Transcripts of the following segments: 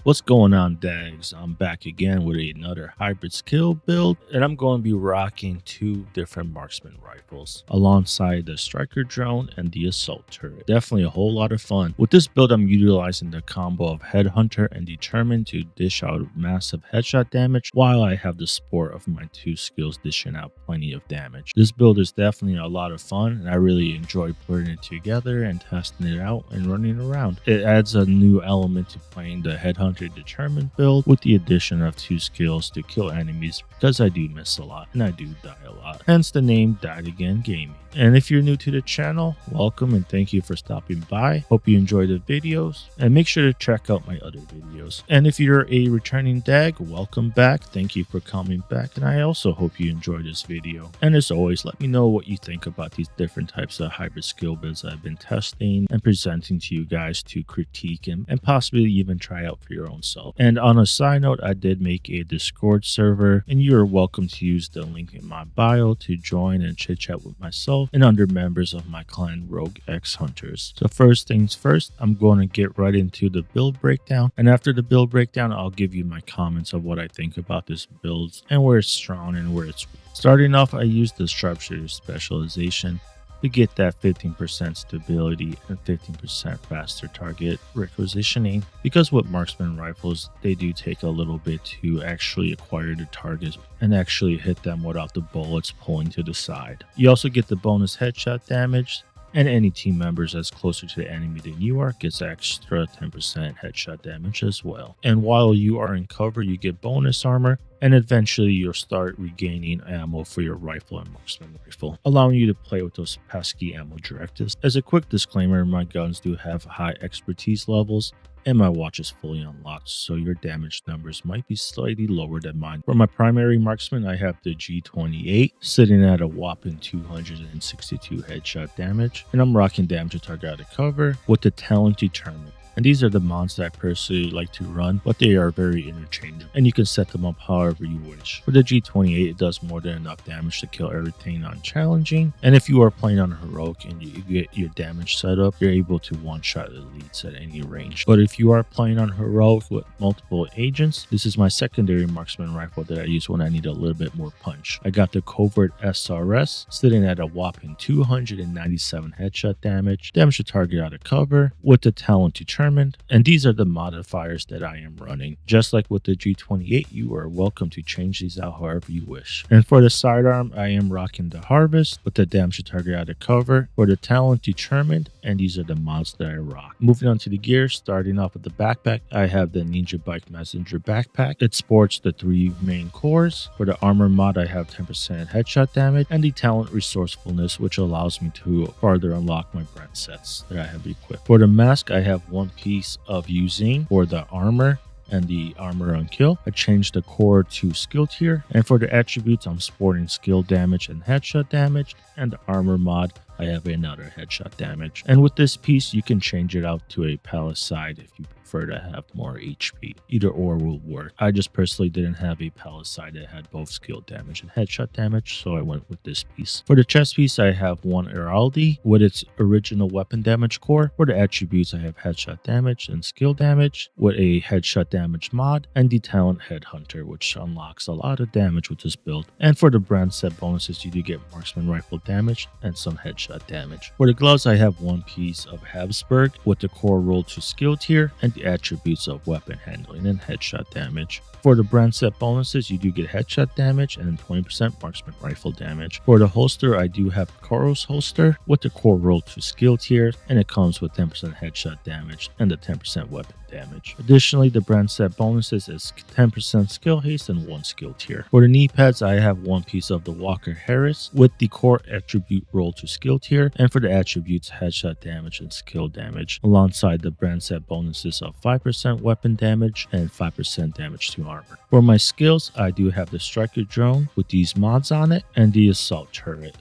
What's going on, Dags? I'm back again with another hybrid skill build, and I'm going to be rocking two different marksman rifles alongside the striker drone and the assault turret. Definitely a whole lot of fun. With this build, I'm utilizing the combo of headhunter and determined to dish out massive headshot damage, while I have the support of my two skills dishing out plenty of damage. This build is definitely a lot of fun, and I really enjoy putting it together and testing it out and running around. It adds a new element to playing the headhunter determined build with the addition of two skills to kill enemies, because I do miss a lot and I do die a lot, hence the name Died Again Gaming. And if you're new to the channel, welcome and thank you for stopping by. Hope you enjoy the videos and make sure to check out my other videos. And if you're a returning DAG, welcome back. Thank you for coming back, and I also hope you enjoyed this video. And as always, let me know what you think about these different types of hybrid skill builds I've been testing and presenting to you guys to critique and possibly even try out for your own self. And on a side note, I did make a Discord server, and you're welcome to use the link in my bio to join and chit chat with myself and other members of my clan Rogue X Hunters. So first things first, I'm going to get right into the build breakdown, and after the build breakdown, I'll give you my comments of what I think about this build and where it's strong and where it's weak. Starting off, I used the sharpshooter specialization to get that 15% stability and 15% faster target requisitioning, because with marksman rifles, they do take a little bit to actually acquire the targets and actually hit them without the bullets pulling to the side. You also get the bonus headshot damage, and any team members that's closer to the enemy than you are gets extra 10% headshot damage as well. And while you are in cover, you get bonus armor, and eventually you'll start regaining ammo for your rifle and marksman rifle, allowing you to play with those pesky ammo directives. As a quick disclaimer, my guns do have high expertise levels, and my watch is fully unlocked, so your damage numbers might be slightly lower than mine. For my primary marksman, I have the G28 sitting at a whopping 262 headshot damage, and I'm rocking damage to target out of cover with the talent determined. And these are the mods that I personally like to run, but they are very interchangeable, and you can set them up however you wish. For the G28, it does more than enough damage to kill everything on challenging, and if you are playing on heroic and you get your damage set up, you're able to one-shot elites at any range. But if you are playing on heroic with multiple agents, this is my secondary marksman rifle that I use when I need a little bit more punch. I got the covert SRS sitting at a whopping 297 headshot damage to target out of cover with the talent determined, and these are the modifiers that I am running. Just like with the G28, you are welcome to change these out however you wish. And for the sidearm, I am rocking the Harvest with the damage to target out of cover for the talent determined, and these are the mods that I rock. Moving on to the gear, starting off with the backpack, I have the Ninja Bike Messenger backpack. It sports the 3 main cores. For the armor mod, I have 10% headshot damage and the talent resourcefulness, which allows me to further unlock my brand sets that I have equipped. For the mask, I have one piece of using for the armor and the armor on kill. I changed the core to skill tier, and for the attributes, I'm sporting skill damage and headshot damage, and the armor mod, I have another headshot damage. And with this piece, you can change it out to a palisade if you prefer to have more HP. Either or will work. I just personally didn't have a palisade that had both skill damage and headshot damage, so I went with this piece. For the chest piece, I have one Heraldi with its original weapon damage core. For the attributes, I have headshot damage and skill damage with a headshot damage mod, and the talent Headhunter, which unlocks a lot of damage with this build. And for the brand set bonuses, you do get marksman rifle damage and some headshot damage. For the gloves, I have one piece of Habsburg with the core roll to skill tier and the attributes of weapon handling and headshot damage. For the brand set bonuses, you do get headshot damage and 20% marksman rifle damage. For the holster, I do have Koros holster with the core roll to skill tier, and it comes with 10% headshot damage and the 10% weapon damage. Additionally, the brand set bonuses is 10% skill haste and 1 skill tier. For the knee pads, I have one piece of the Walker Harris with the core attribute roll to skill tier, and for the attributes headshot damage and skill damage, alongside the brand set bonuses of 5% weapon damage and 5% damage to armor. For my skills, I do have the striker drone with these mods on it and the assault turret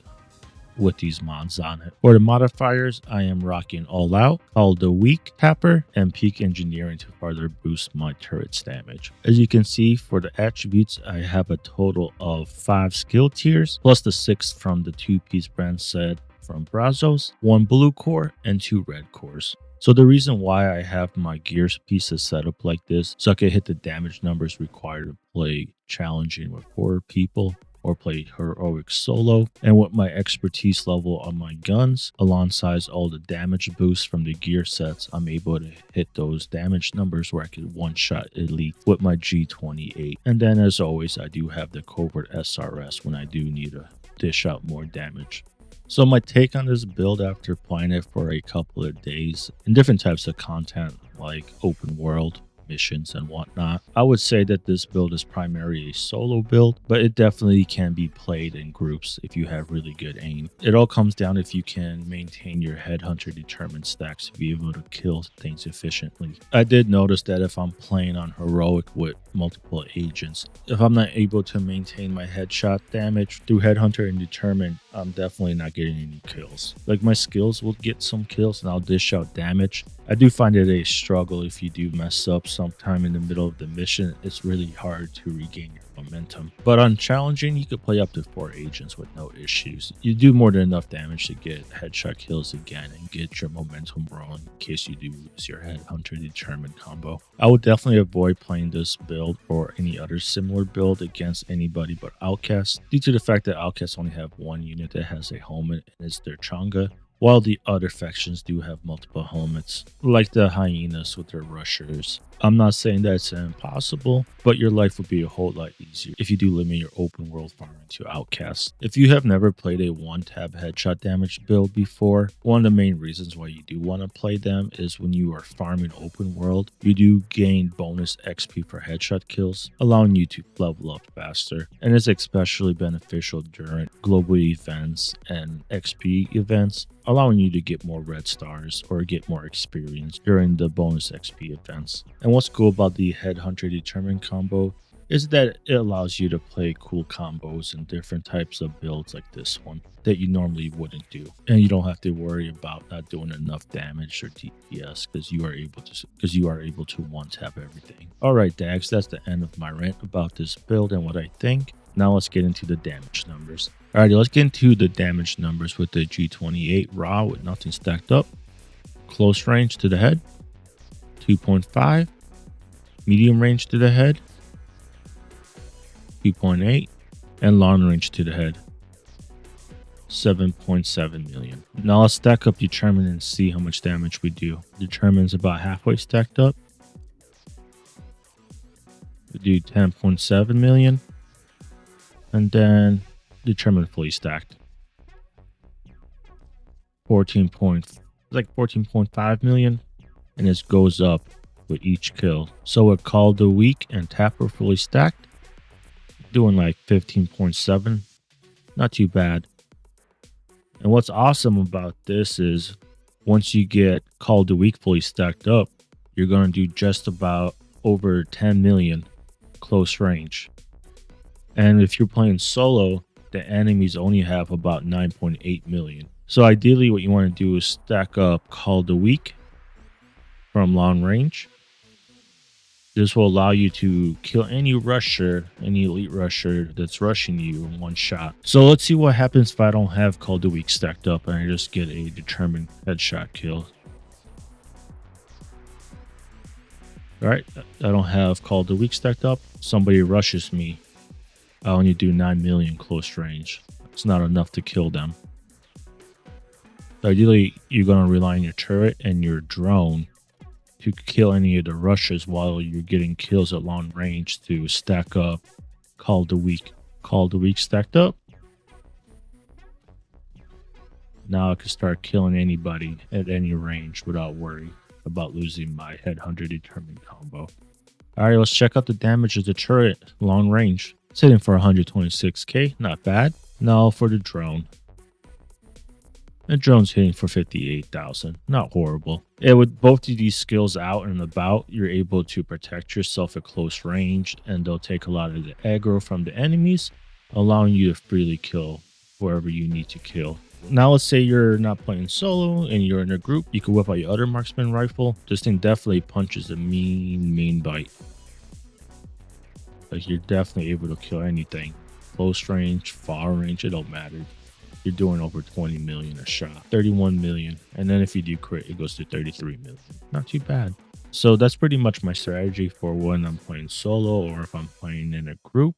with these mods on it. For the modifiers, I am rocking All Out, Call the Weak, Tapper, and Peak Engineering to further boost my turret's damage. As you can see, for the attributes, I have a total of 5 skill tiers, plus the 6 from the 2-piece brand set from Brazos, 1 blue core, and 2 red cores. So the reason why I have my gears pieces set up like this, so I can hit the damage numbers required to play challenging with 4 people or play heroic solo, and with my expertise level on my guns, alongside all the damage boosts from the gear sets, I'm able to hit those damage numbers where I can one-shot elite with my G28. And then as always, I do have the covert SRS when I do need to dish out more damage. So my take on this build after playing it for a couple of days in different types of content like open world, missions, and whatnot, I would say that this build is primarily a solo build, but it definitely can be played in groups if you have really good aim. It all comes down if you can maintain your headhunter determined stacks to be able to kill things efficiently. I did notice that if I'm playing on heroic with multiple agents, if I'm not able to maintain my headshot damage through headhunter and determined, I'm definitely not getting any kills. Like my skills will get some kills and I'll dish out damage. I do find it a struggle if you do mess up sometime in the middle of the mission. It's really hard to regain your momentum. But on challenging, you could play up to 4 agents with no issues. You do more than enough damage to get headshot kills again and get your momentum rolling in case you do lose your headhunter determined combo. I would definitely avoid playing this build or any other similar build against anybody but Outcasts, due to the fact that Outcasts only have one unit that has a helmet and it's their Changa, while the other factions do have multiple helmets, like the Hyenas with their rushers. I'm not saying that it's impossible, but your life would be a whole lot easier if you do limit your open world farming to Outcasts. If you have never played a one-tab headshot damage build before, one of the main reasons why you do want to play them is when you are farming open world, you do gain bonus XP for headshot kills, allowing you to level up faster, and it's especially beneficial during global events and XP events, allowing you to get more red stars or get more experience during the bonus XP events. And what's cool about the Headhunter Determined combo is that it allows you to play cool combos and different types of builds like this one that you normally wouldn't do. And you don't have to worry about not doing enough damage or DPS because you are able to one-tap everything. Alright, Dags, that's the end of my rant about this build and what I think. Now let's get into the damage numbers. Alrighty, let's get into the damage numbers with the G28 raw with nothing stacked up. Close range to the head, 2.5. Medium range to the head, 2.8. And long range to the head, 7.7 million. Now let's stack up Determined and see how much damage we do. Determined's about halfway stacked up. We do 10.7 million. And then Determined fully stacked, 14.5 million, and this goes up with each kill. So with Call of the Week and Tapper fully stacked, doing like 15.7, not too bad. And what's awesome about this is once you get Call of the Week fully stacked up, you're going to do just about over 10 million close range. And if you're playing solo, the enemies only have about 9.8 million. So ideally what you want to do is stack up Call of the Week from long range. This will allow you to kill any rusher, any elite rusher that's rushing you in one shot. So let's see what happens if I don't have Call of the Week stacked up and I just get a determined headshot kill. Alright, I don't have Call of the Week stacked up. Somebody rushes me. I only do 9 million close range. It's not enough to kill them. Ideally, you're going to rely on your turret and your drone to kill any of the rushers while you're getting kills at long range to stack up Call of the Week. Call of the Week stacked up. Now I can start killing anybody at any range without worry about losing my Headhunter Determined combo. Alright, let's check out the damage of the turret long range. It's hitting for 126k, not bad. Now for the drone. The drone's hitting for 58,000, not horrible. And with both of these skills out and about, you're able to protect yourself at close range, and they'll take a lot of the aggro from the enemies, allowing you to freely kill wherever you need to kill. Now let's say you're not playing solo and you're in a group, you can whip out your other Marksman rifle. This thing definitely punches a mean bite. Like you're definitely able to kill anything. Close range, far range, it don't matter. you're doing over 20 million a shot, 31 million. And then if you do crit, it goes to 33 million. Not too bad. So that's pretty much my strategy for when I'm playing solo or if I'm playing in a group.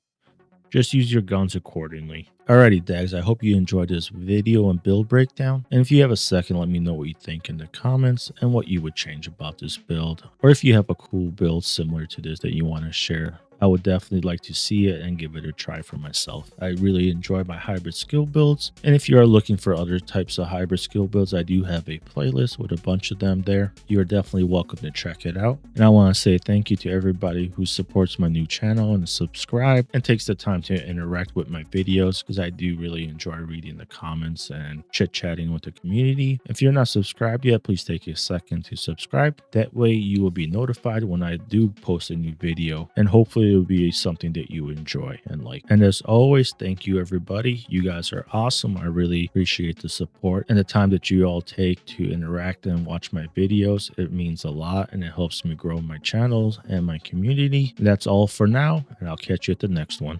Just use your guns accordingly. Alrighty, Dags, I hope you enjoyed this video and build breakdown. And if you have a second, let me know what you think in the comments and what you would change about this build. Or if you have a cool build similar to this that you want to share, I would definitely like to see it and give it a try for myself. I really enjoy my hybrid skill builds. And if you are looking for other types of hybrid skill builds, I do have a playlist with a bunch of them there. You are definitely welcome to check it out. And I want to say thank you to everybody who supports my new channel and subscribe and takes the time to interact with my videos, because I do really enjoy reading the comments and chit-chatting with the community. If you're not subscribed yet, please take a second to subscribe. That way you will be notified when I do post a new video, and hopefully it will be something that you enjoy and like. And as always, thank you everybody. You guys are awesome. I really appreciate the support and the time that you all take to interact and watch my videos. It means a lot and it helps me grow my channels and my community. That's all for now, and I'll catch you at the next one.